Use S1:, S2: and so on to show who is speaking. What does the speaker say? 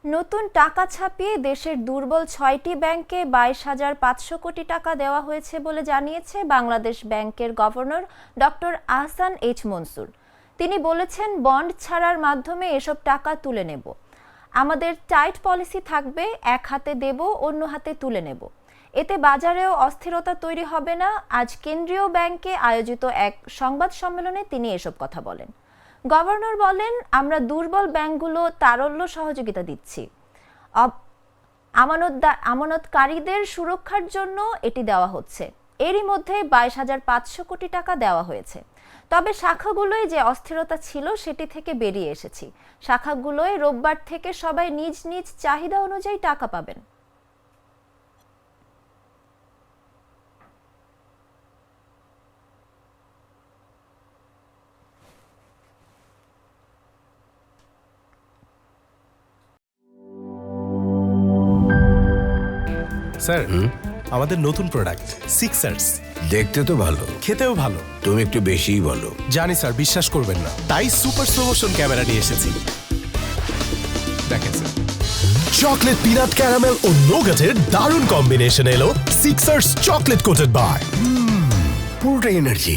S1: নতুন টাকা ছাপিয়ে দেশের দুর্বল ৬টি ব্যাংকে ২২,৫০০ কোটি টাকা দেওয়া হয়েছে বলে জানিয়েছে বাংলাদেশ ব্যাংকের governor doctor Ahsan H Mansur. তিনি বলেছেন, বন্ড ছাড়ার মাধ্যমে এসব টাকা তুলে নেব। আমাদের টাইট পলিসি থাকবে, এক হাতে দেব, অন্য হাতে তুলে নেব। এতে বাজারেও অস্থিরতা তৈরি হবে না। আজ কেন্দ্রীয় ব্যাংকে আয়োজিত এক সংবাদ সম্মেলনে তিনি এসব কথা বলেন। গভর্নর বলেন, আমরা দুর্বল ব্যাংকগুলো তারল্য সহযোগিতা দিচ্ছি। আমানতকারীদের সুরক্ষার জন্য এটি দেওয়া হচ্ছে। এরই মধ্যে ২২,৫০০ কোটি টাকা দেওয়া হয়েছে। তবে শাখাগুলোয় যে অস্থিরতা ছিল সেটি থেকে বেরিয়ে এসেছি। শাখাগুলোয় রোববার থেকে সবাই নিজ নিজ চাহিদা অনুযায়ী টাকা পাবেন।
S2: স্যার, আমাদের নতুন প্রোডাক্ট সিক্সার্স
S3: দেখতে তো ভালো,
S2: খেতেও ভালো।
S3: তুমি একটু বেশিই বলো।
S2: জানি স্যার, বিশ্বাস করবেন না, তাই সুপার স্লো মোশন ক্যামেরা নিয়ে এসেছি। দেখেন স্যার, চকলেট পিনাট ক্যারামেল ও নোগাটের দারুণ কম্বিনেশন এলো সিক্সার্স চকলেট কোটেড বার।
S3: পুরোটা এনার্জি।